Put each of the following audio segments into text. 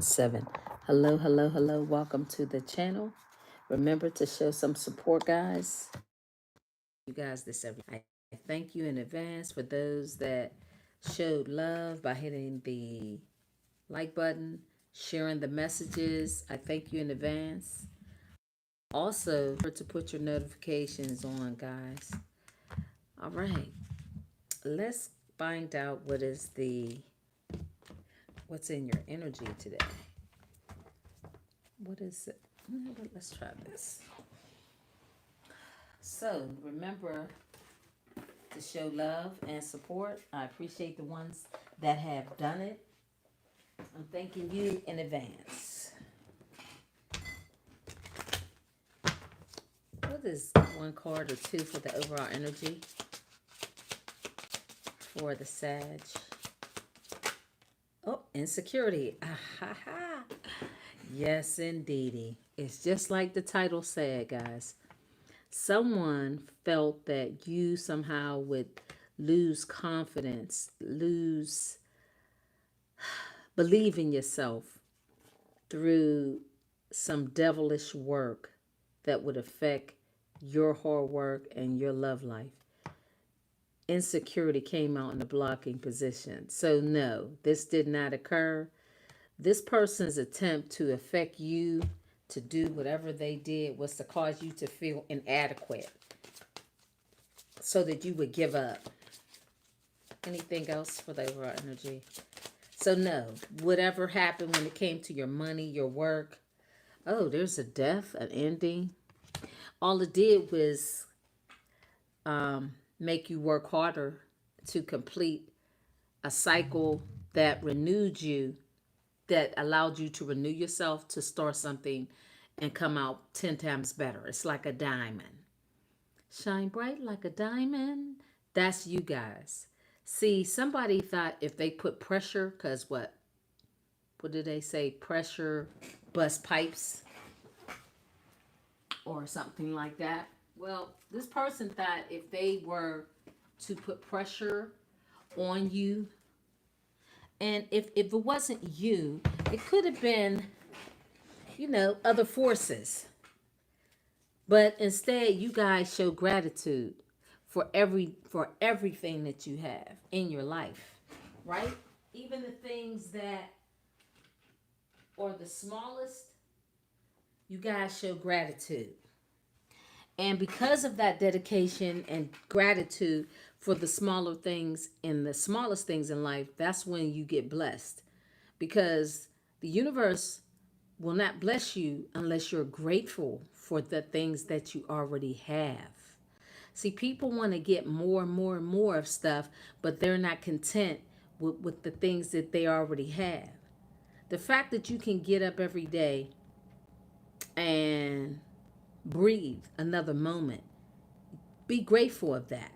7. Hello, hello, hello. Welcome to the channel. Remember to show some support, guys. You guys, I thank you in advance for those that showed love by hitting the like button, sharing the messages. I thank you in advance. Also, to put your notifications on, guys. All right. Let's find out what's in your energy today. What is it? Let's try this. So remember to show love and support. I appreciate the ones that have done it. I'm thanking you in advance. What is one card or two for the overall energy for the Sag? Oh, insecurity. Ah, ha, ha. Yes, indeedy. It's just like the title said, guys. Someone felt that you somehow would lose confidence, believe in yourself through some devilish work that would affect your hard work and your love life. Insecurity came out in the blocking position. So no, this did not occur. This person's attempt to affect you to do whatever they did was to cause you to feel inadequate so that you would give up. Anything else for the overall energy? So no, whatever happened when it came to your money, your work. Oh, there's a death, an ending. All it did was make you work harder to complete a cycle that renewed you, that allowed you to renew yourself to start something and come out 10 times better. It's like a diamond. Shine bright like a diamond. That's you guys. See, somebody thought if they put pressure, because what did they say? Pressure bust pipes or something like that. Well, this person thought if they were to put pressure on you, and if it wasn't you, it could have been, other forces. But instead, you guys show gratitude for everything that you have in your life, right? Even the things that are the smallest, you guys show gratitude. And because of that dedication and gratitude for the smaller things and the smallest things in life, that's when you get blessed. Because the universe will not bless you unless you're grateful for the things that you already have. See, people want to get more and more and more of stuff, but they're not content with the things that they already have. The fact that you can get up every day and breathe another moment, be grateful of that.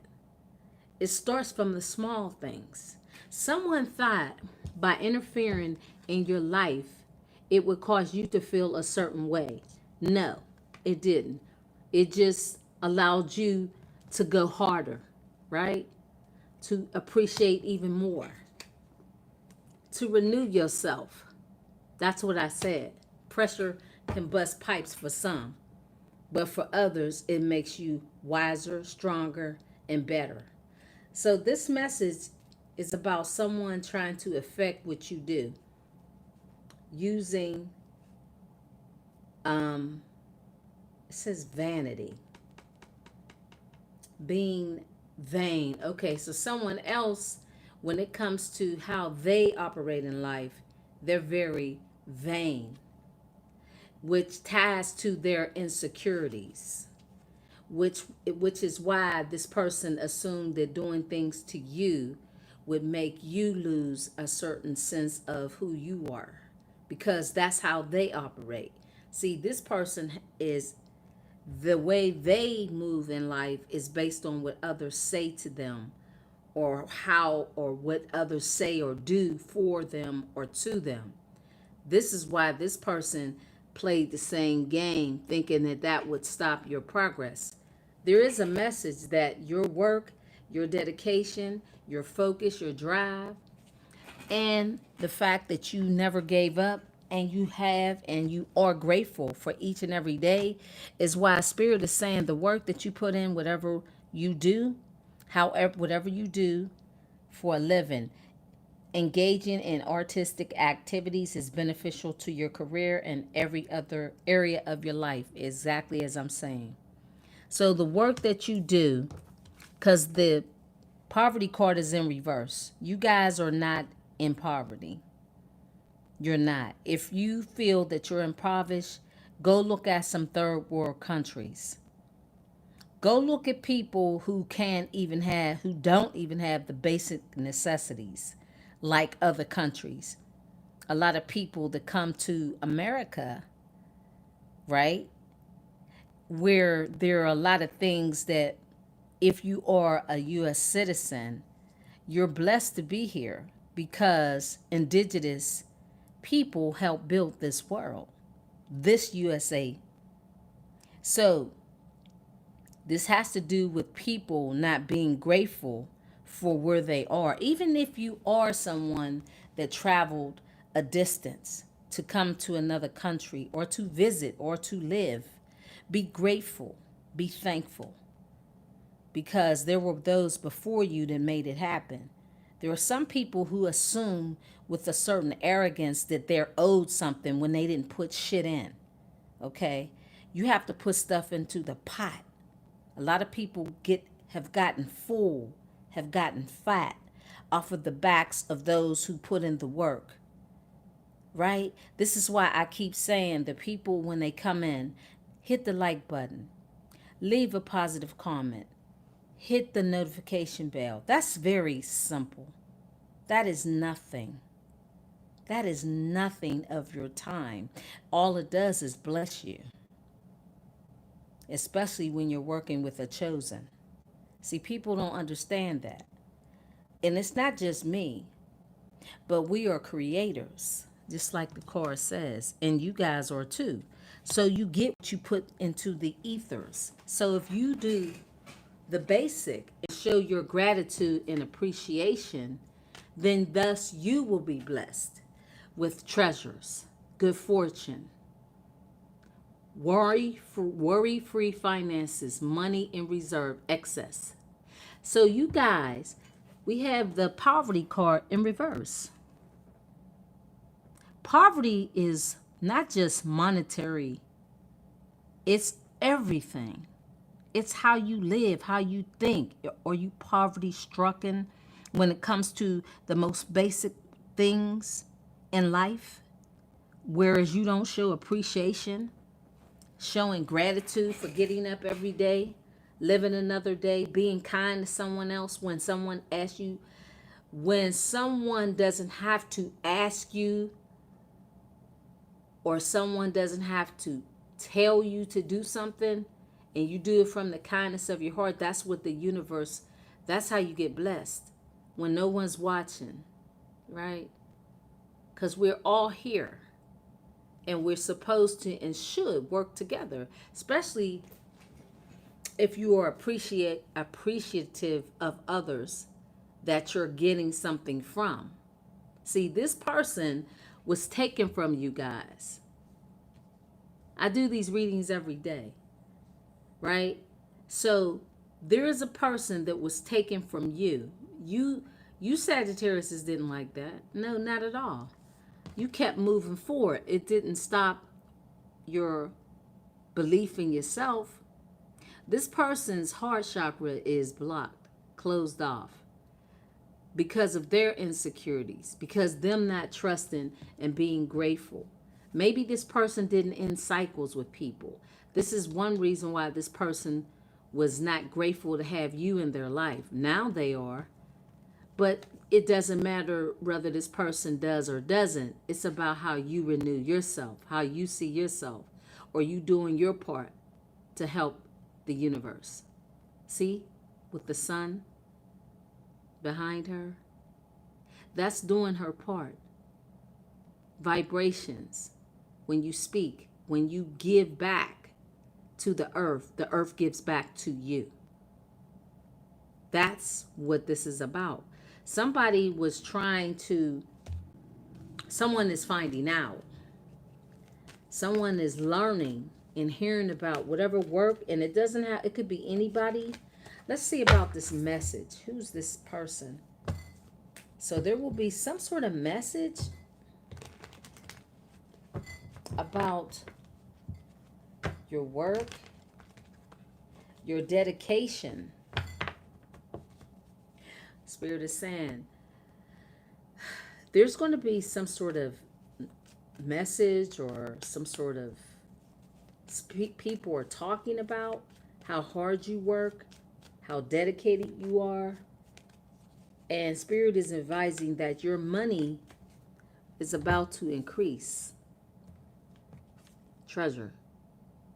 It starts from the small things. Someone thought by interfering in your life, it would cause you to feel a certain way. No, it didn't. It just allowed you to go harder, right? To appreciate even more, to renew yourself. That's what I said. Pressure can bust pipes for some, but for others, it makes you wiser, stronger, and better. So this message is about someone trying to affect what you do using, it says vanity, being vain. Okay, so someone else, when it comes to how they operate in life, they're very vain, which ties to their insecurities, which is why this person assumed that doing things to you would make you lose a certain sense of who you are, because that's how they operate. See, this person is, the way they move in life is based on what others say to them, or how or what others say or do for them or to them. This is why this person played the same game, thinking that that would stop your progress. There is a message that your work, your dedication, your focus, your drive, and the fact that you never gave up and you have and you are grateful for each and every day, is why Spirit is saying the work that you put in, whatever you do, however, whatever you do for a living, engaging in artistic activities is beneficial to your career and every other area of your life, exactly as I'm saying. So the work that you do, because the poverty card is in reverse, you guys are not in poverty. You're not. If you feel that you're impoverished, go look at some third world countries. Go look at people who don't even have the basic necessities like other countries. A lot of people that come to America, right? Where there are a lot of things that if you are a US citizen, you're blessed to be here because indigenous people helped build this world, this USA. So this has to do with people not being grateful for where they are. Even if you are someone that traveled a distance to come to another country or to visit or to live, be grateful, be thankful, because there were those before you that made it happen. There are some people who assume with a certain arrogance that they're owed something when they didn't put shit in. Okay? You have to put stuff into the pot. A lot of people have gotten full, have gotten fat off of the backs of those who put in the work. Right? This is why I keep saying the people when they come in, hit the like button, leave a positive comment, hit the notification bell. That's very simple. That is nothing. That is nothing of your time. All it does is bless you, especially when you're working with a chosen. See, people don't understand that. And it's not just me, but we are creators, just like the chorus says, and you guys are too. So you get what you put into the ethers. So if you do the basic and show your gratitude and appreciation, then thus you will be blessed with treasures, good fortune, worry-free finances, money in reserve, excess. So you guys, we have the poverty card in reverse. Poverty is not just monetary, it's everything. It's how you live, how you think. Are you poverty stricken when it comes to the most basic things in life? Whereas you don't show appreciation, showing gratitude for getting up every day, living another day, being kind to someone else when someone asks you, when someone doesn't have to ask you or someone doesn't have to tell you to do something and you do it from the kindness of your heart. That's what the universe, that's how you get blessed when no one's watching, right? Because we're all here and we're supposed to and should work together, especially if you are appreciative of others that you're getting something from. See, this person was taken from you guys. I do these readings every day, right? So there is a person that was taken from you. You Sagittarius didn't like that. No, not at all. You kept moving forward. It didn't stop your belief in yourself. This person's heart chakra is blocked, closed off because of their insecurities, because them not trusting and being grateful. Maybe this person didn't end cycles with people. This is one reason why this person was not grateful to have you in their life. Now they are. But it doesn't matter whether this person does or doesn't. It's about how you renew yourself, how you see yourself, or you doing your part to help the universe. See, with the sun behind her, that's doing her part. Vibrations. When you speak, when you give back to the earth gives back to you. That's what this is about. Someone is finding out. Someone is learning and hearing about whatever work, and it doesn't have, it could be anybody. Let's see about this message. Who's this person? So there will be some sort of message about your work, your dedication. Spirit is saying there's going to be some sort of message or some sort of people are talking about how hard you work, how dedicated you are. And Spirit is advising that your money is about to increase. Treasure.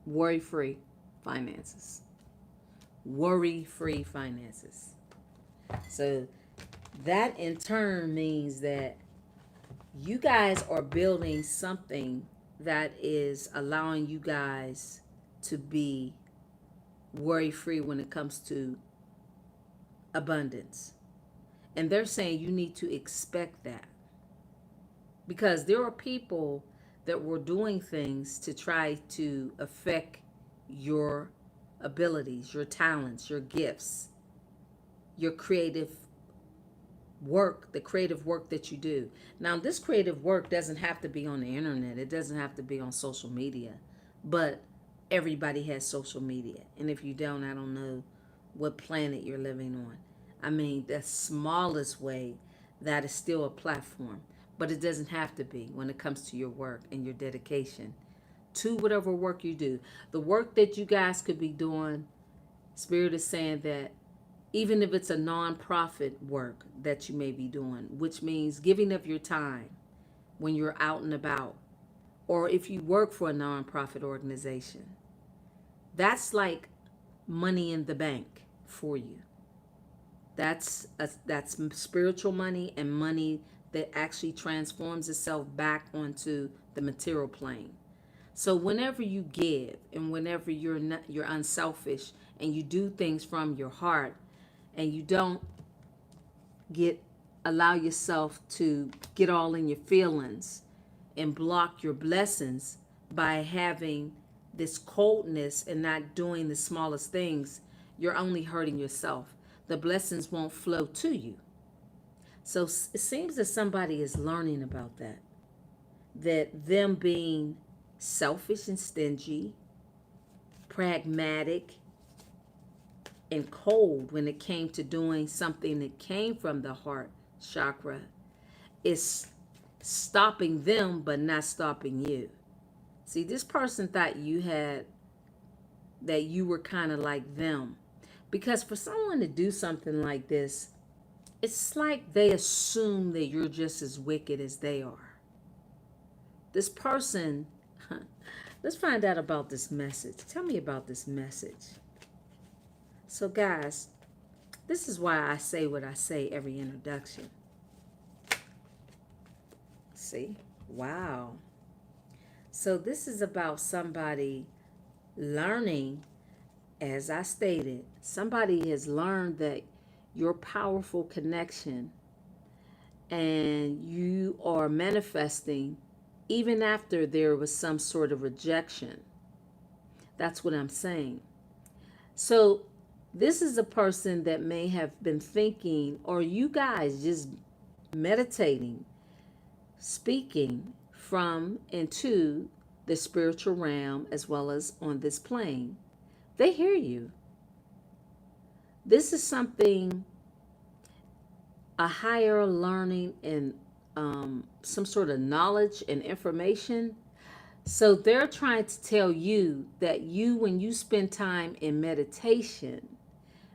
Worry-free finances. Worry-free finances. So that in turn means that you guys are building something that is allowing you guys to be worry-free when it comes to abundance. And they're saying you need to expect that. Because there are people that were doing things to try to affect your abilities, your talents, your gifts, your creative work, the creative work that you do. Now, this creative work doesn't have to be on the internet. It doesn't have to be on social media. But everybody has social media. And if you don't, I don't know what planet you're living on. I mean, the smallest way, that is still a platform. But it doesn't have to be when it comes to your work and your dedication to whatever work you do. The work that you guys could be doing, Spirit is saying that even if it's a non-profit work that you may be doing, which means giving of your time when you're out and about, or if you work for a non-profit organization, that's like money in the bank for you. That's spiritual money and money that actually transforms itself back onto the material plane. So whenever you give and whenever you're unselfish and you do things from your heart and you don't allow yourself to get all in your feelings and block your blessings by having this coldness and not doing the smallest things, you're only hurting yourself. The blessings won't flow to you. So it seems that somebody is learning about that them being selfish and stingy, pragmatic and cold when it came to doing something that came from the heart chakra is stopping them but not stopping you. See, this person thought that you were kind of like them. Because for someone to do something like this, it's like they assume that you're just as wicked as they are. This person, let's find out about this message. Tell me about this message. So guys, this is why I say what I say every introduction. See? Wow. So this is about somebody learning. As I stated, somebody has learned that your powerful connection and you are manifesting even after there was some sort of rejection. That's what I'm saying. So this is a person that may have been thinking, or you guys just meditating, speaking from and to the spiritual realm as well as on this plane. They hear you. This is something, a higher learning and some sort of knowledge and information. So they're trying to tell you that when you spend time in meditation,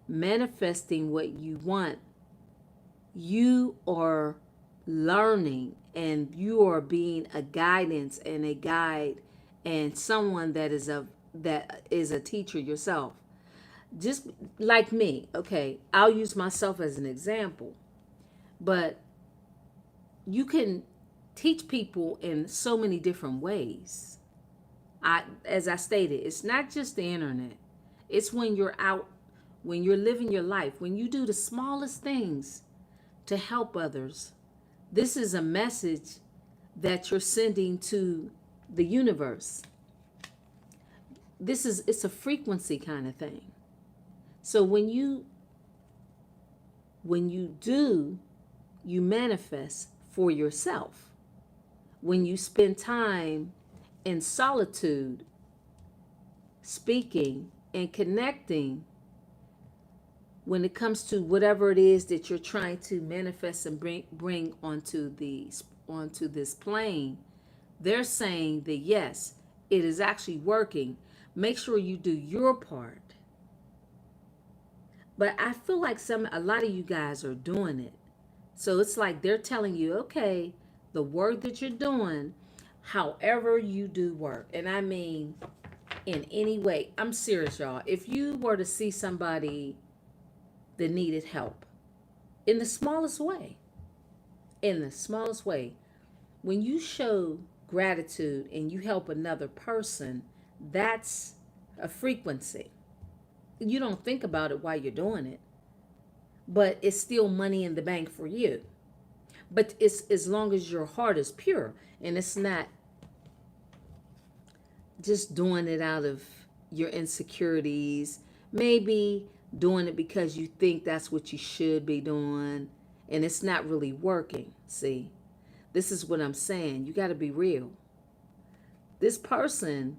manifesting what you want, you are learning and you are being a guidance and a guide and someone that is a teacher yourself. Just like me, okay, I'll use myself as an example. But you can teach people in so many different ways. As I stated, it's not just the internet. It's when you're out, when you're living your life, when you do the smallest things to help others. This is a message that you're sending to the universe. It's a frequency kind of thing. So when you do, you manifest for yourself. When you spend time in solitude, speaking and connecting, when it comes to whatever it is that you're trying to manifest and bring onto this plane, they're saying that yes, it is actually working. Make sure you do your part. But I feel like a lot of you guys are doing it. So it's like they're telling you, okay, the work that you're doing, however you do work, and I mean in any way. I'm serious, y'all. If you were to see somebody that needed help in the smallest way, when you show gratitude and you help another person, that's a frequency. You don't think about it while you're doing it, but it's still money in the bank for you. But it's as long as your heart is pure and it's not just doing it out of your insecurities, maybe doing it because you think that's what you should be doing and it's not really working. See, this is what I'm saying. You got to be real. This person,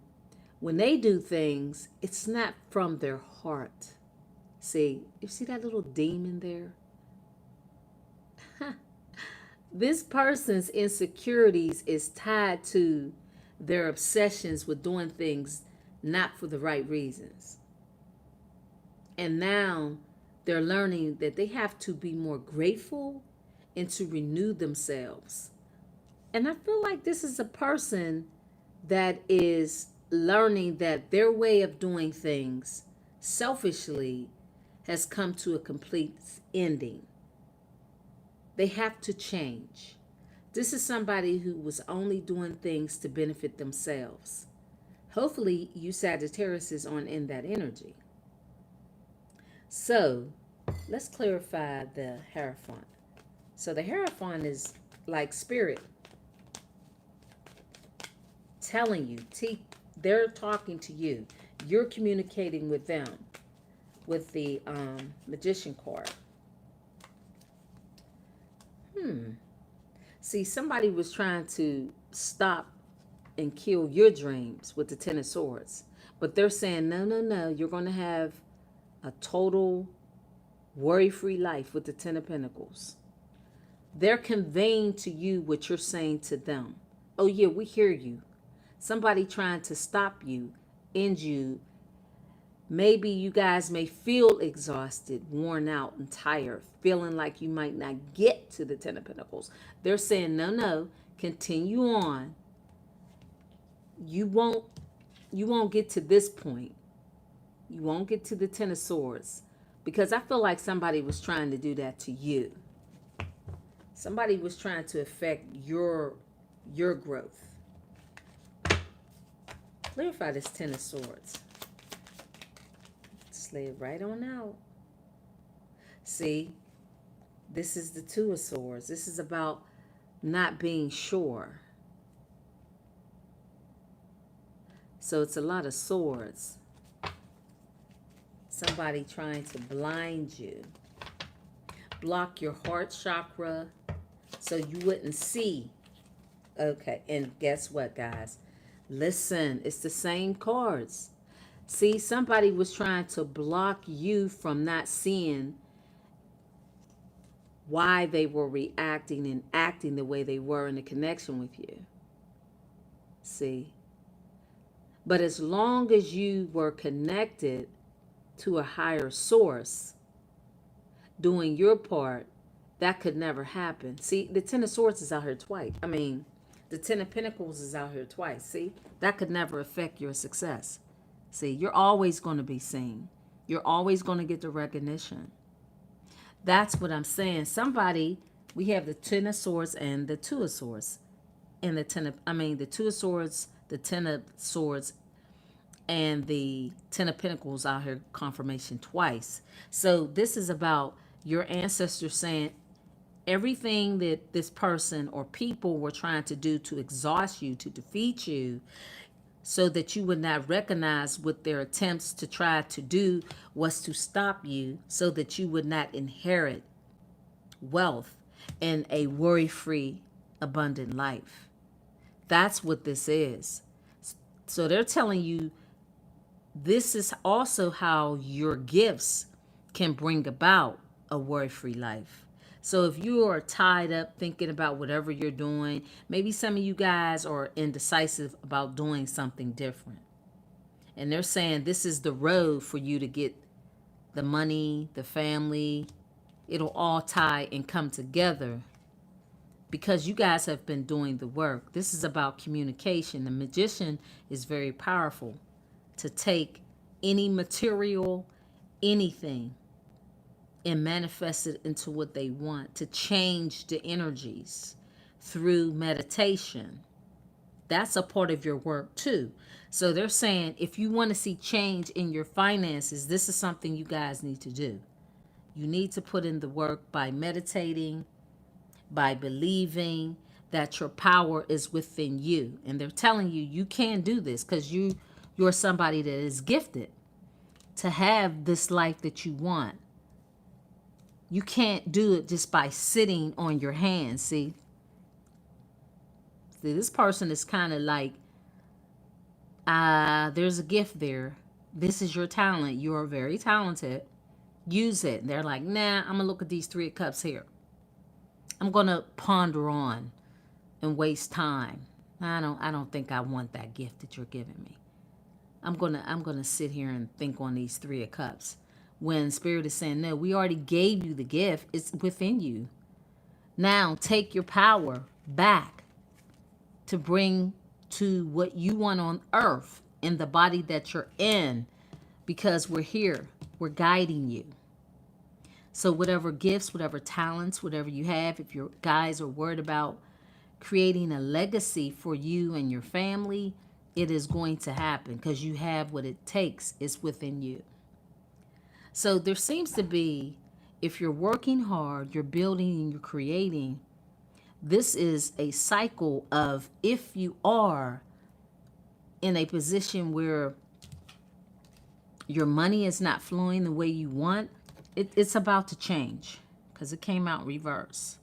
when they do things, it's not from their heart. See, you see that little demon there? This person's insecurities is tied to their obsessions with doing things not for the right reasons. And now they're learning that they have to be more grateful and to renew themselves. And I feel like this is a person that is learning that their way of doing things selfishly has come to a complete ending. They have to change. This is somebody who was only doing things to benefit themselves. Hopefully, you Sagittarius is on in that energy. So, let's clarify the Hierophant. So, the Hierophant is like spirit telling you, they're talking to you. You're communicating with them with the Magician card. See, somebody was trying to stop and kill your dreams with the Ten of Swords. But they're saying, no, no, no. You're going to have a total worry-free life with the Ten of Pentacles. They're conveying to you what you're saying to them. Oh, yeah, we hear you. Somebody trying to stop you, end you. Maybe you guys may feel exhausted, worn out, and tired, feeling like you might not get to the Ten of Pentacles. They're saying, no, no, continue on. You won't get to this point. You won't get to the Ten of Swords. Because I feel like somebody was trying to do that to you. Somebody was trying to affect your growth. Clarify this Ten of Swords. Lay it right on out. See, this is the Two of Swords. This is about not being sure. So it's a lot of swords. Somebody trying to blind you. Block your heart chakra so you wouldn't see. Okay, and guess what, guys? Listen, it's the same cards. See, somebody was trying to block you from not seeing why they were reacting and acting the way they were in a connection with you. See? But as long as you were connected to a higher source, doing your part, that could never happen. See, the Ten of Swords is out here twice. I mean, the Ten of Pentacles is out here twice. See? That could never affect your success. See, you're always going to be seen. You're always going to get the recognition. That's what I'm saying. Somebody, we have the Ten of Swords and the Two of Swords. And the Two of Swords, the Ten of Swords, and the Ten of Pentacles out here confirmation twice. So this is about your ancestors saying, Everything that this person or people were trying to do to exhaust you, to defeat you, so that you would not recognize what their attempts to try to do was to stop you, so that you would not inherit wealth and a worry-free, abundant life. That's what this is. So they're telling you this is also how your gifts can bring about a worry-free life. So if you are tied up thinking about whatever you're doing, maybe some of you guys are indecisive about doing something different. And they're saying this is the road for you to get the money, the family. It'll all tie and come together because you guys have been doing the work. This is about communication. The magician is very powerful to take any material, anything, and manifest it into what they want, to change the energies through meditation. That's a part of your work too. So they're saying if you want to see change in your finances, this is something you guys need to do. You need to put in the work by meditating, by believing that your power is within you. And they're telling you you can do this because you're somebody that is gifted to have this life that you want. You can't do it just by sitting on your hands. See, this person is kind of like, there's a gift there. This is your talent. You are very talented. Use it. And they're like, nah, I'm going to look at these 3 of Cups here. I'm going to ponder on and waste time. I don't think I want that gift that you're giving me. I'm going to sit here and think on these 3 of Cups. When Spirit is saying, no, we already gave you the gift. It's within you. Now take your power back to bring to what you want on earth in the body that you're in, because we're here. We're guiding you. So whatever gifts, whatever talents, whatever you have, if your guys are worried about creating a legacy for you and your family, it is going to happen because you have what it takes. It's within you. So there seems to be, if you're working hard, you're building and you're creating, this is a cycle of, if you are in a position where your money is not flowing the way you want, it's about to change because it came out reverse.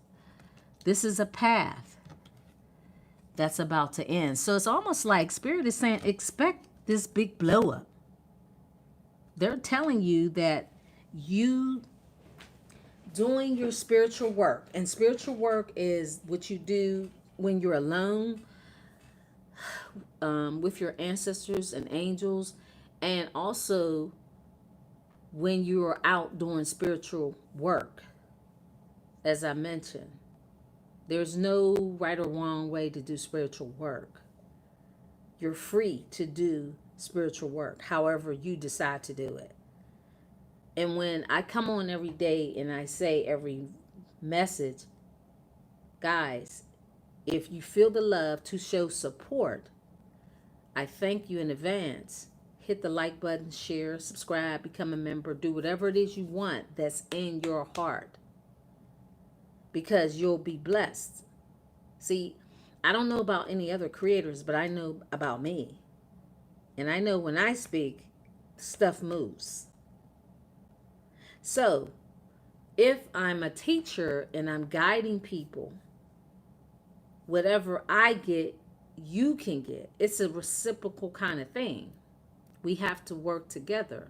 This is a path that's about to end. So it's almost like Spirit is saying, expect this big blow up. They're telling you that you doing your spiritual work, and spiritual work is what you do when you're alone with your ancestors and angels, and also when you are out doing spiritual work. As I mentioned, there's no right or wrong way to do spiritual work. You're free to do spiritual work however you decide to do it. And when I come on every day and I say every message, guys, if you feel the love to show support, I thank you in advance. Hit the like button, share, subscribe, become a member, do whatever it is you want that's in your heart, because you'll be blessed. See, I don't know about any other creators, but I know about me. And I know when I speak, stuff moves. So if I'm a teacher and I'm guiding people, whatever I get, you can get. It's a reciprocal kind of thing. We have to work together,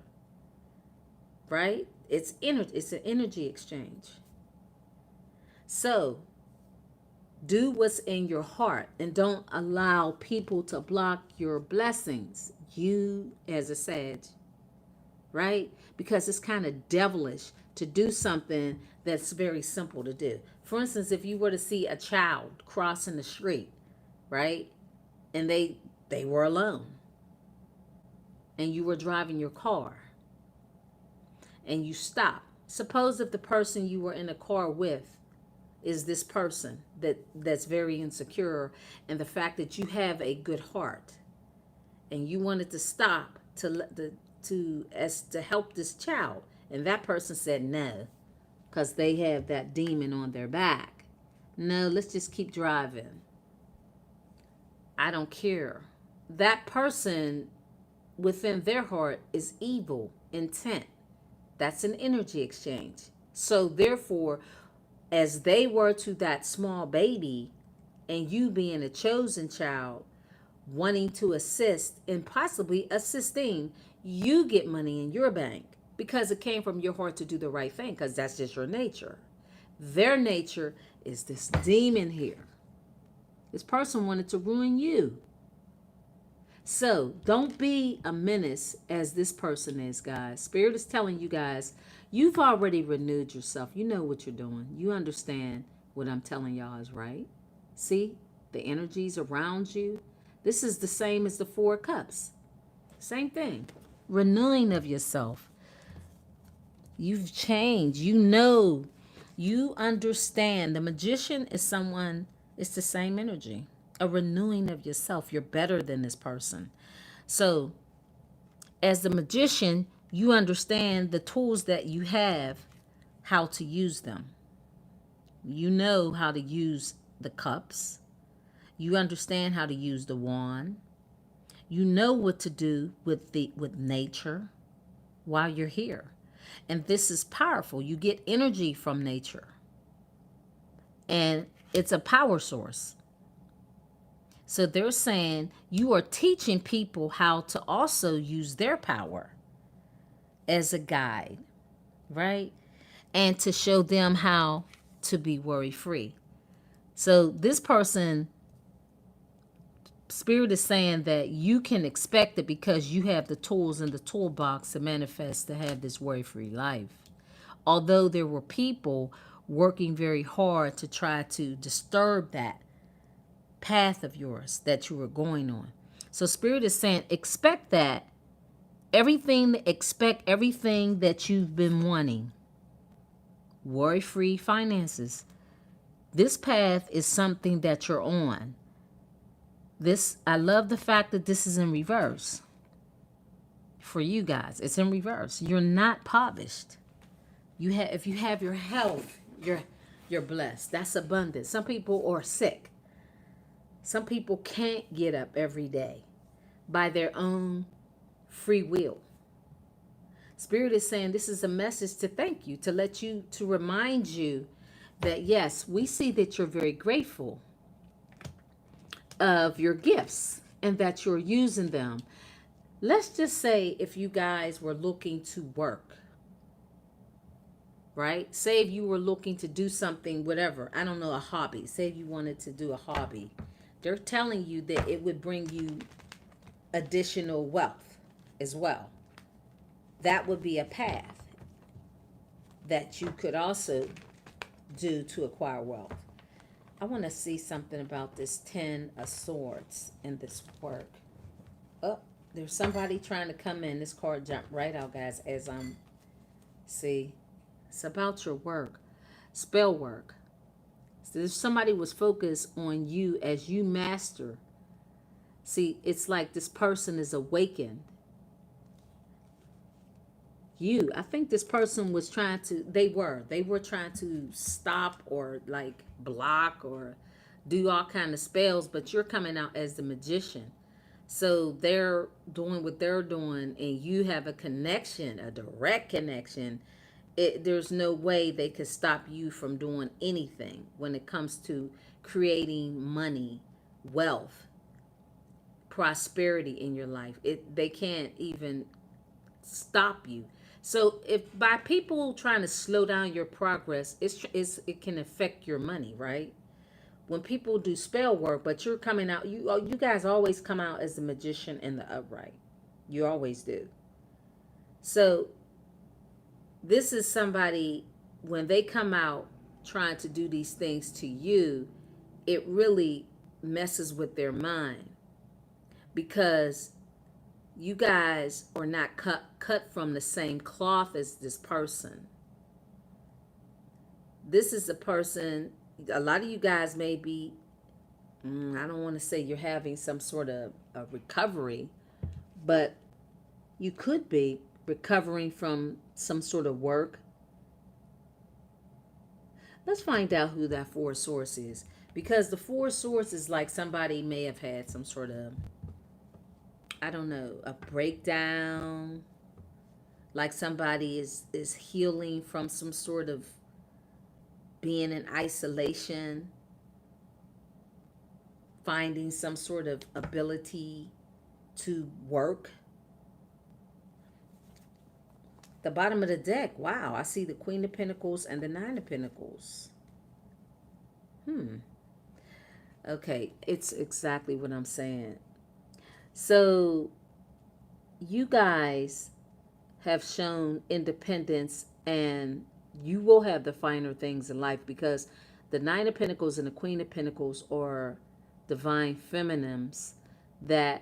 right? It's an energy exchange. So do what's in your heart and don't allow people to block your blessings. You as a Sag, right? Because it's kind of devilish to do something that's very simple to do. For instance, if you were to see a child crossing the street, right? And they were alone. And you were driving your car. And you stop. Suppose if the person you were in a car with is this person that's very insecure, and the fact that you have a good heart and you wanted to stop to help this child, and that person said no, because they have that demon on their back. No, let's just keep driving. I don't care. That person within their heart is evil intent. That's an energy exchange. So therefore, as they were to that small baby, and you being a chosen child, wanting to assist and possibly assisting, you get money in your bank because it came from your heart to do the right thing, because that's just your nature. Their nature is this demon here. This person wanted to ruin you. So don't be a menace as this person is, guys. Spirit is telling you guys, you've already renewed yourself. You know what you're doing. You understand what I'm telling y'all is right. See the energies around you. This is the same as the Four of Cups. Same thing. Renewing of yourself. You've changed. You know. You understand. The magician is someone, it's the same energy. A renewing of yourself. You're better than this person. So, as the magician, you understand the tools that you have, how to use them. You know how to use the cups. You understand how to use the wand. You know what to do with nature while you're here. And this is powerful. You get energy from nature. And it's a power source. So they're saying you are teaching people how to also use their power as a guide, right? And to show them how to be worry-free. So this person, Spirit is saying that you can expect it because you have the tools in the toolbox to manifest to have this worry-free life. Although there were people working very hard to try to disturb that path of yours that you were going on. So Spirit is saying, expect that. Expect everything that you've been wanting. Worry-free finances. This path is something that you're on. I love the fact that this is in reverse. For you guys, it's in reverse. You're not impoverished. If you have your health, you're blessed. That's abundant. Some people are sick. Some people can't get up every day by their own free will. Spirit is saying this is a message to thank you, to remind you that yes, we see that you're very grateful of your gifts and that you're using them. Let's just say if you guys were looking to work, right? Say if you were looking to do something, whatever, I don't know, a hobby. Say if you wanted to do a hobby. They're telling you that it would bring you additional wealth as well. That would be a path that you could also do to acquire wealth. I want to see something about this 10 of Swords in this work. Oh, there's somebody trying to come in. This card jumped right out, guys, as I'm... See, it's about your work. Spell work. So if somebody was focused on you as you master. See, it's like this person is awakened. I think this person was trying to, they were trying to stop or like block or do all kind of spells, but you're coming out as the magician. So they're doing what they're doing and you have a connection, a direct connection. There's no way they could stop you from doing anything when it comes to creating money, wealth, prosperity in your life. They can't even stop you. So if by people trying to slow down your progress, it can affect your money, right? When people do spell work, but you're coming out, you guys always come out as the magician and the upright. You always do. So this is somebody, when they come out trying to do these things to you, it really messes with their mind because you guys are not cut from the same cloth as this person. This is a person, a lot of you guys may be, I don't want to say you're having some sort of a recovery, but you could be recovering from some sort of work Let's find out who that four source is. Because the four source is like somebody may have had some sort of, I don't know, a breakdown. Like somebody is healing from some sort of being in isolation, finding some sort of ability to work. The bottom of the deck, wow, I see the Queen of Pentacles and the Nine of Pentacles. Okay, it's exactly what I'm saying. So you guys have shown independence, and you will have the finer things in life, because the Nine of Pentacles and the Queen of Pentacles are divine feminines that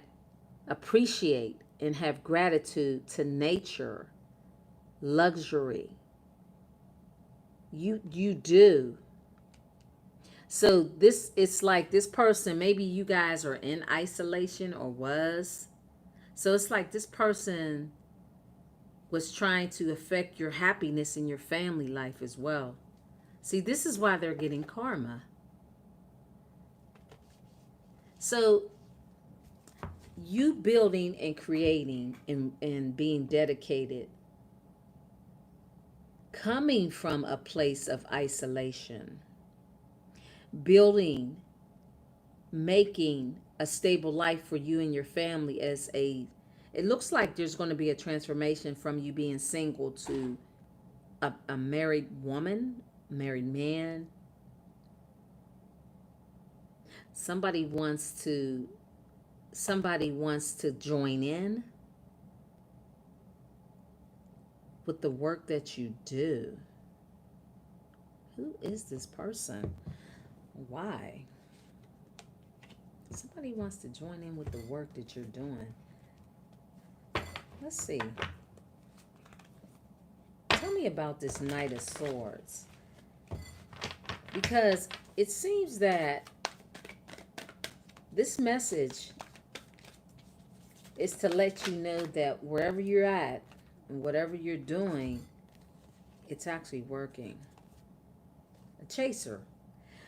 appreciate and have gratitude to nature, luxury. You do. So this, it's like this person, maybe you guys are in isolation or was. So it's like this person was trying to affect your happiness in your family life as well. See, this is why they're getting karma. So you building and creating and being dedicated, coming from a place of isolation, building, making a stable life for you and your family as a, it looks like there's going to be a transformation from you being single to a married woman, married man. Somebody wants to join in with the work that you do. Who is this person? Why? Somebody wants to join in with the work that you're doing. Let's see. Tell me about this Knight of Swords. Because it seems that this message is to let you know that wherever you're at and whatever you're doing, it's actually working. A chaser.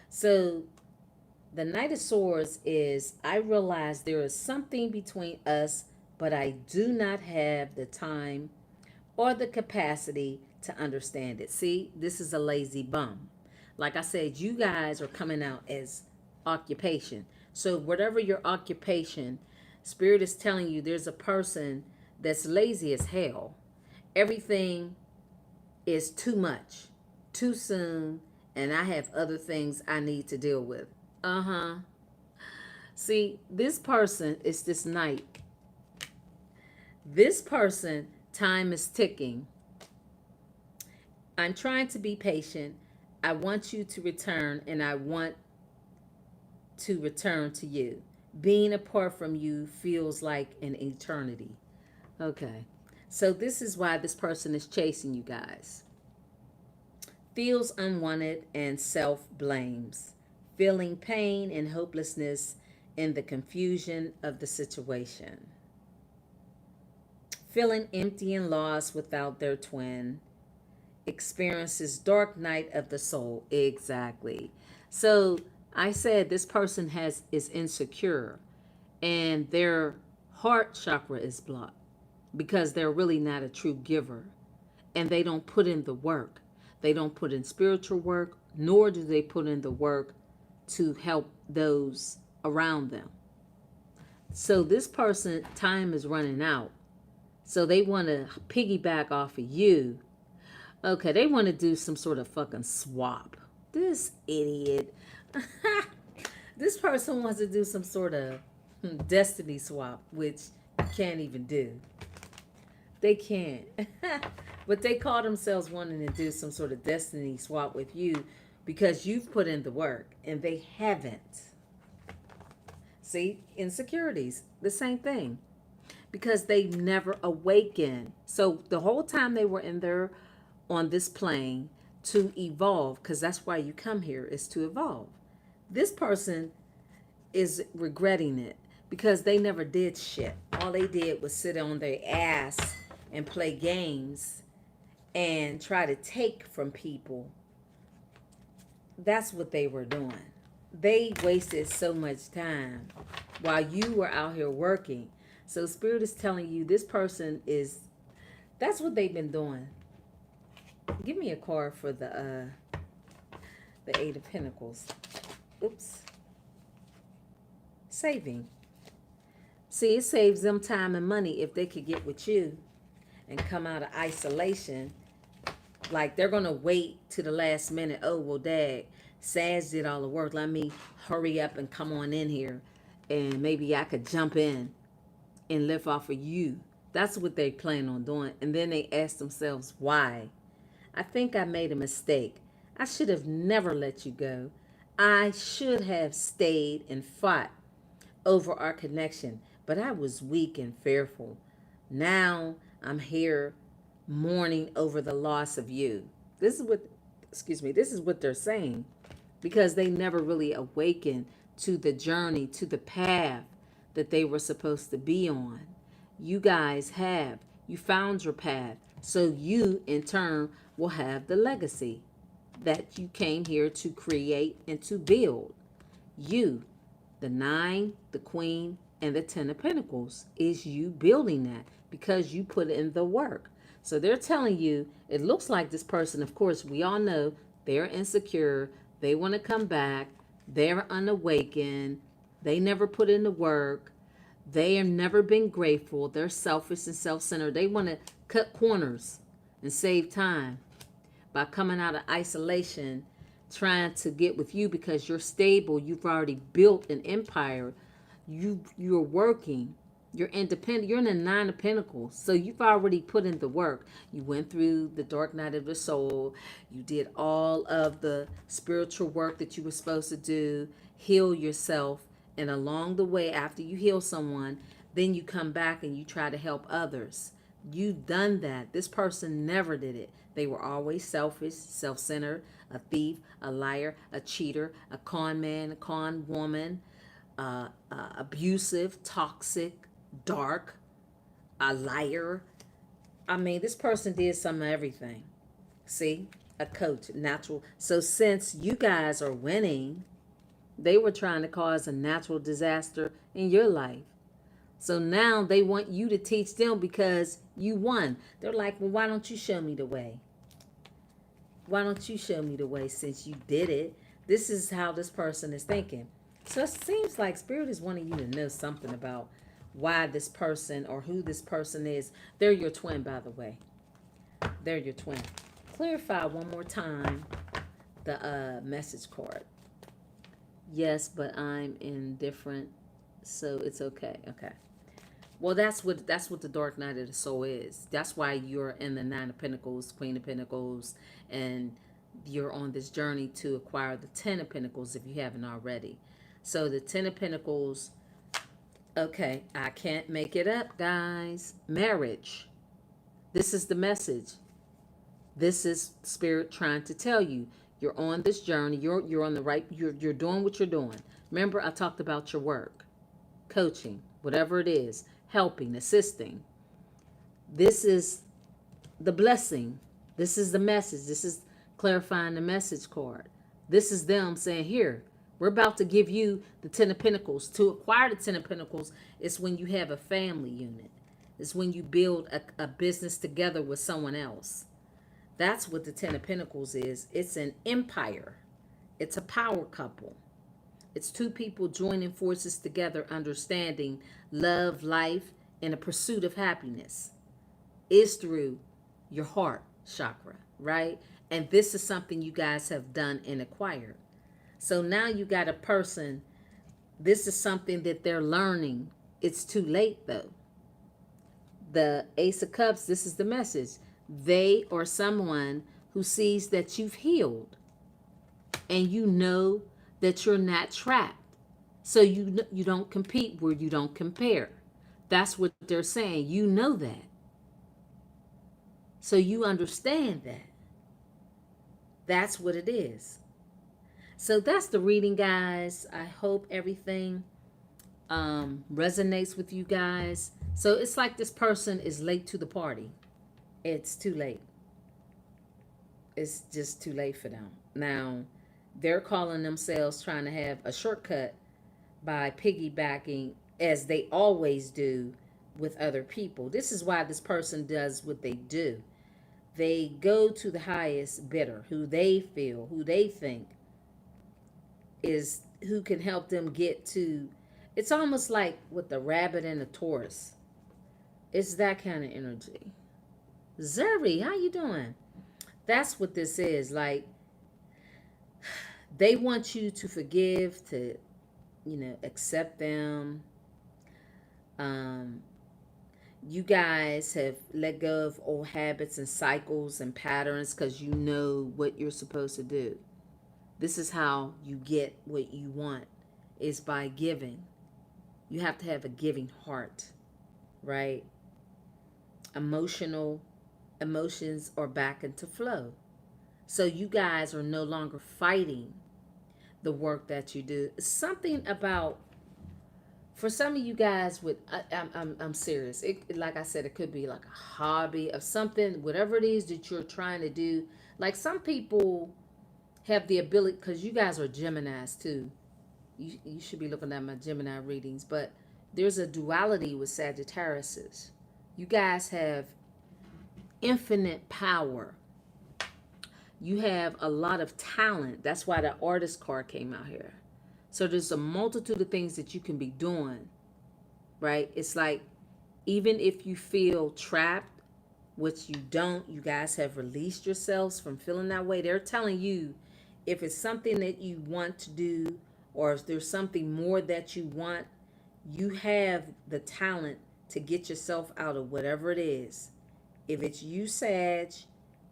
So the Knight of Swords is, I realize there is something between us, but I do not have the time or the capacity to understand it. See, this is a lazy bum. Like I said, you guys are coming out as occupation. So whatever your occupation, Spirit is telling you there's a person that's lazy as hell. Everything is too much, too soon, and I have other things I need to deal with. See, this person is this Knight. This person, time is ticking. I'm trying to be patient. I want you to return, and I want to return to you. Being apart from you feels like an eternity. Okay. So this is why this person is chasing you guys. Feels unwanted and self-blames. Feeling pain and hopelessness in the confusion of the situation. Feeling empty and lost without their twin. Experiences dark night of the soul. Exactly. So I said this person is insecure, and their heart chakra is blocked because they're really not a true giver, and they don't put in the work. They don't put in spiritual work, nor do they put in the work to help those around them. So this person, time is running out. So they want to piggyback off of you. Okay, they want to do some sort of fucking swap. This idiot. This person wants to do some sort of destiny swap, which you can't even do. They can't. But they call themselves wanting to do some sort of destiny swap with you because you've put in the work and they haven't. See, insecurities, the same thing. Because they never awaken. So the whole time they were in there on this plane to evolve, because that's why you come here, is to evolve. This person is regretting it because they never did shit. All they did was sit on their ass and play games and try to take from people That's what they were doing. They wasted so much time while you were out here working. So Spirit is telling you this person is, that's what they've been doing. Give me a card for the Eight of Pentacles. Oops. Saving. See, it saves them time and money if they could get with you and come out of isolation. Like, they're going to wait to the last minute. Oh, well, Dad, Sag did all the work. Let me hurry up and come on in here. And maybe I could jump in and live off of you. That's what they plan on doing. And then they ask themselves, why? I think I made a mistake. I should have never let you go. I should have stayed and fought over our connection, but I was weak and fearful. Now I'm here mourning over the loss of you. This is what, excuse me, this is what they're saying, because they never really awakened to the journey, to the path that they were supposed to be on. You guys have. You found your path. So you, in turn, will have the legacy that you came here to create and to build. You, the 9, the Queen, and the 10 of Pentacles, is you building that because you put in the work. So they're telling you, it looks like this person, of course, we all know they're insecure. They want to come back. They're unawakened. They never put in the work. They have never been grateful. They're selfish and self-centered. They want to cut corners and save time by coming out of isolation, trying to get with you because you're stable. You've already built an empire. You're working. You're independent. You're in the 9 of Pentacles. So you've already put in the work. You went through the dark night of the soul. You did all of the spiritual work that you were supposed to do. Heal yourself. And along the way, after you heal someone, then you come back and you try to help others. You've done that. This person never did it. They were always selfish, self-centered, a thief, a liar, a cheater, a con man, a con woman, abusive, toxic, dark, a liar. I mean, this person did some of everything. See? A coach, natural. So since you guys are winning, they were trying to cause a natural disaster in your life. So now they want you to teach them because you won. They're like, well, why don't you show me the way? Why don't you show me the way since you did it? This is how this person is thinking. So it seems like Spirit is wanting you to know something about why this person or who this person is. They're your twin, by the way. They're your twin. Clarify one more time the message card. Yes, but I'm indifferent, so it's okay. Okay. Well, that's what the dark night of the soul is. That's why you're in the 9 of Pentacles, Queen of Pentacles, and you're on this journey to acquire the 10 of Pentacles if you haven't already. So the 10 of Pentacles, okay, I can't make it up, guys. Marriage. This is the message. This is Spirit trying to tell you. You're on this journey. You're on the right. You're doing what you're doing. Remember, I talked about your work, coaching, whatever it is, helping, assisting. This is the blessing. This is the message. This is clarifying the message card. This is them saying, here, we're about to give you the 10 of Pentacles. To acquire the 10 of Pentacles, it's when you have a family unit. It's when you build a business together with someone else. That's what the 10 of Pentacles is. It's an empire. It's a power couple. It's two people joining forces together, understanding love, life, and a pursuit of happiness is through your heart chakra, right? And this is something you guys have done and acquired. So now you got a person, this is something that they're learning. It's too late though. The Ace of Cups, this is the message. They or someone who sees that you've healed and you know that you're not trapped. So you don't compete where you don't compare. That's what they're saying. You know that. So you understand that. That's what it is. So that's the reading, guys. I hope everything resonates with you guys. So it's like this person is late to the party. It's too late. It's just too late for them. Now, They're calling themselves trying to have a shortcut by piggybacking, as they always do, with other people. This is why this person does what they do. They go to the highest bidder, who they feel, who they think is who can help them get to. It's almost like with the rabbit and the Taurus. It's that kind of energy. Zuri, how you doing? That's what this is. Like, they want you to forgive, to, accept them. Um, you guys have let go of old habits and cycles and patterns because you know what you're supposed to do. This is how you get what you want, is by giving. You have to have a giving heart, right? Emotions are back into flow. So you guys are no longer fighting the work that you do. Something about, for some of you guys, with I'm serious. Like I said, it could be like a hobby of something, whatever it is that you're trying to do. Like, some people have the ability, because you guys are Geminis too. You should be looking at my Gemini readings, but there's a duality with Sagittariuses. You guys have infinite power. You have a lot of talent. That's why the artist card came out here. So there's a multitude of things that you can be doing, right? It's like, even if you feel trapped, which you don't, you guys have released yourselves from feeling that way. They're telling you, if it's something that you want to do, or if there's something more that you want, you have the talent to get yourself out of whatever it is. If it's you, Sag,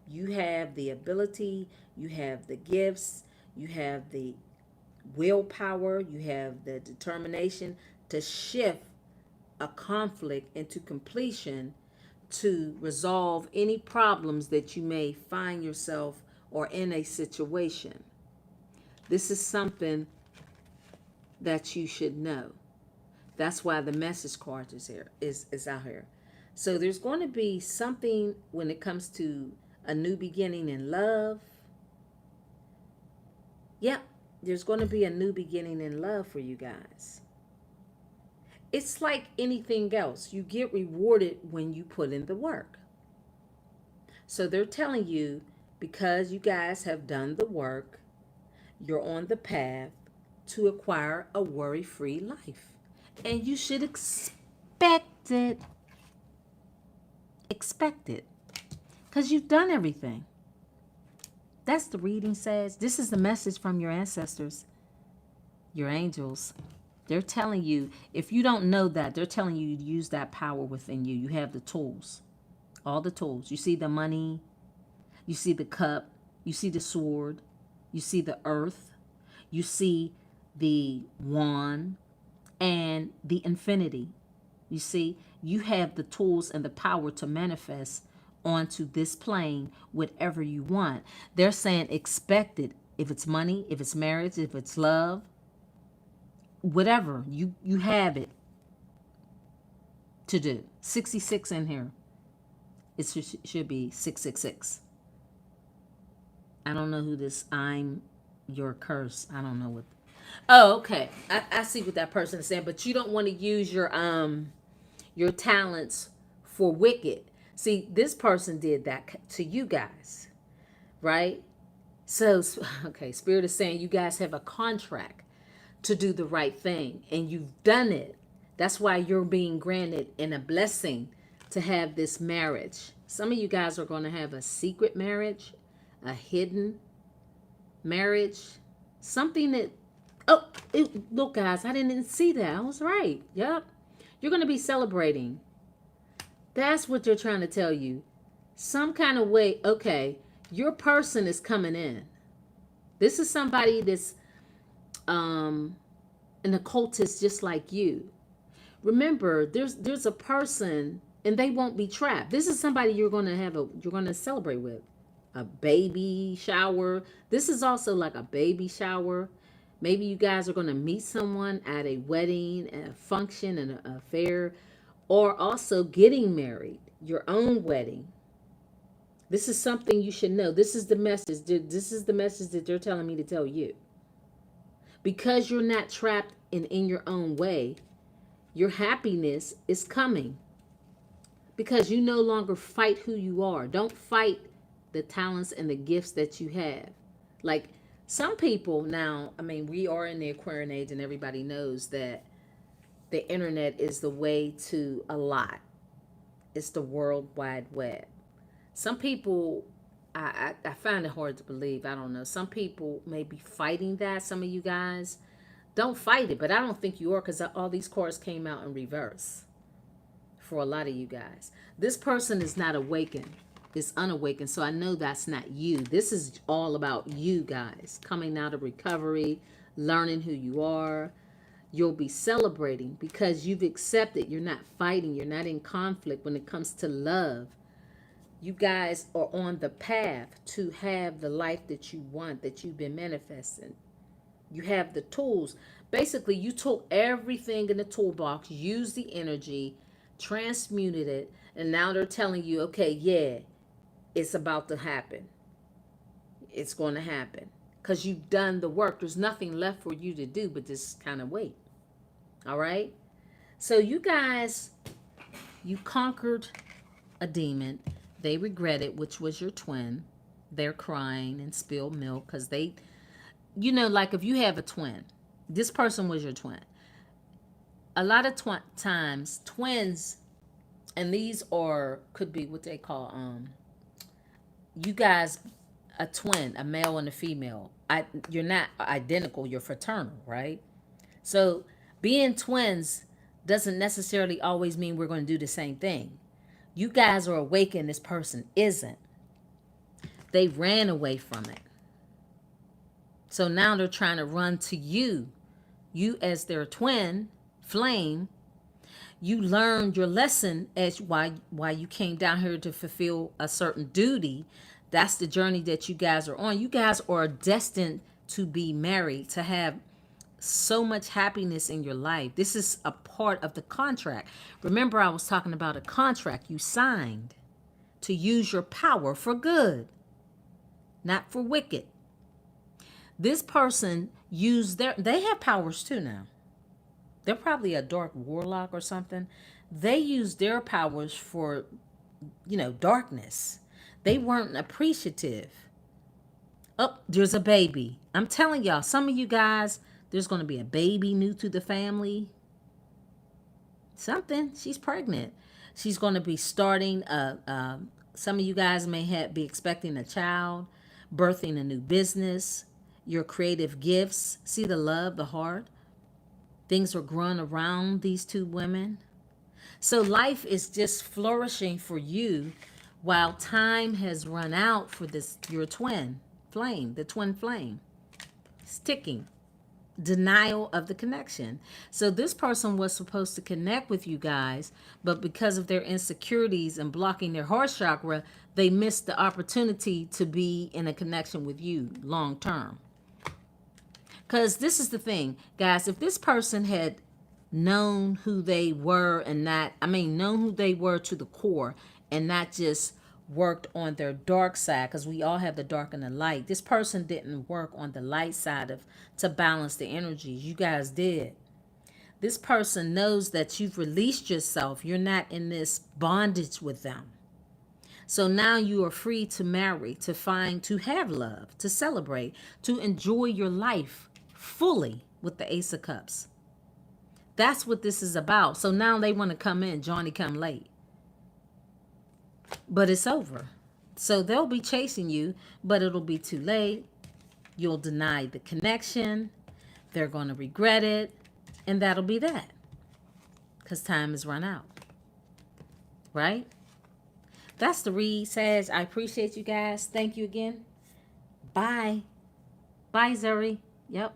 you have the ability, you have the gifts, you have the willpower, you have the determination to shift a conflict into completion, to resolve any problems that you may find yourself or in a situation. This is something that you should know. That's why the message card is out here. So there's going to be something when it comes to a new beginning in love. Yep, there's going to be a new beginning in love for you guys. It's like anything else. You get rewarded when you put in the work. So they're telling you, because you guys have done the work, you're on the path to acquire a worry-free life. And you should expect it. Expect it. Because you've done everything. That's the reading says. This is the message from your ancestors, your angels. They're telling you, if you don't know that, they're telling you to use that power within you. You have the tools, all the tools. You see the money, you see the cup, you see the sword, you see the earth, you see the wand, and the infinity. You see, you have the tools and the power to manifest onto this plane whatever you want. They're saying expect it. If it's money, if it's marriage, if it's love, whatever, you have it to do. 66 in here. It should be 666. I don't know who this I'm your curse. I don't know what. Oh, okay. I see what that person is saying, but you don't want to use your talents for wicked. See, this person did that to you guys, right? So, okay, Spirit is saying you guys have a contract to do the right thing, and you've done it. That's why you're being granted in a blessing to have this marriage. Some of you guys are going to have a secret marriage, a hidden marriage, something that, look, guys, I didn't see that. I was right. Yep. You're going to be celebrating. That's what they're trying to tell you. Some kind of way, okay, your person is coming in. This is somebody that's an occultist just like you. Remember, there's a person, and they won't be trapped. This is somebody you're going to celebrate with. A baby shower. This is also like a baby shower. Maybe you guys are going to meet someone at a wedding, a function, and an affair, or also getting married, your own wedding. This is something you should know. This is the message. This is the message that they're telling me to tell you. Because you're not trapped in your own way, your happiness is coming. Because you no longer fight who you are. Don't fight the talents and the gifts that you have. Like some people now, I mean, we are in the Aquarian age and everybody knows that the internet is the way to a lot. It's the World Wide Web. Some people, I find it hard to believe. I don't know. Some people may be fighting that. Some of you guys don't fight it, but I don't think you are, because all these cards came out in reverse for a lot of you guys. This person is not awakened. It's unawakened. So I know that's not you. This is all about you guys coming out of recovery, learning who you are. You'll be celebrating because you've accepted. You're not fighting. You're not in conflict when it comes to love. You guys are on the path to have the life that you want, that you've been manifesting. You have the tools. Basically, you took everything in the toolbox, used the energy, transmuted it, and now they're telling you, okay, yeah, it's about to happen. It's going to happen. Because you've done the work. There's nothing left for you to do but just kind of wait. All right? So you guys, you conquered a demon. They regret it, which was your twin. They're crying and spilled milk because they, you know, like if you have a twin, this person was your twin. A lot of times, twins, and these are, could be what they call, you guys, a twin, a male and a female. You're not identical, you're fraternal, right? So being twins doesn't necessarily always mean we're going to do the same thing. You guys are awakened, this person isn't. They ran away from it. So now they're trying to run to you. You as their twin flame, you learned your lesson as why you came down here to fulfill a certain duty. That's the journey that you guys are on. You guys are destined to be married, to have so much happiness in your life. This is a part of the contract. Remember, I was talking about a contract you signed to use your power for good, not for wicked. This person used they have powers too now. They're probably a dark warlock or something. They used their powers for, darkness. They weren't appreciative. Oh, there's a baby. I'm telling y'all, some of you guys, there's going to be a baby new to the family. Something. She's pregnant. She's going to be starting some of you guys may be expecting a child, birthing a new business, your creative gifts. See the love, the heart. Things are growing around these two women. So life is just flourishing for you while time has run out for your twin flame, the twin flame. It's ticking. Denial of the connection. So this person was supposed to connect with you guys, but because of their insecurities and blocking their heart chakra, they missed the opportunity to be in a connection with you long term. Because this is the thing, guys, if this person had known who they were and known who they were to the core and not just worked on their dark side, because we all have the dark and the light. This person didn't work on the light side to balance the energies. You guys did. This person knows that you've released yourself. You're not in this bondage with them. So now you are free to marry, to have love, to celebrate, to enjoy your life fully with the Ace of Cups. That's what this is about. So now they want to come in, Johnny come late. But it's over. So they'll be chasing you, but it'll be too late. You'll deny the connection. They're going to regret it. And that'll be that. Because time has run out. Right? That's the read, Sag. I appreciate you guys. Thank you again. Bye. Bye, Zuri. Yep.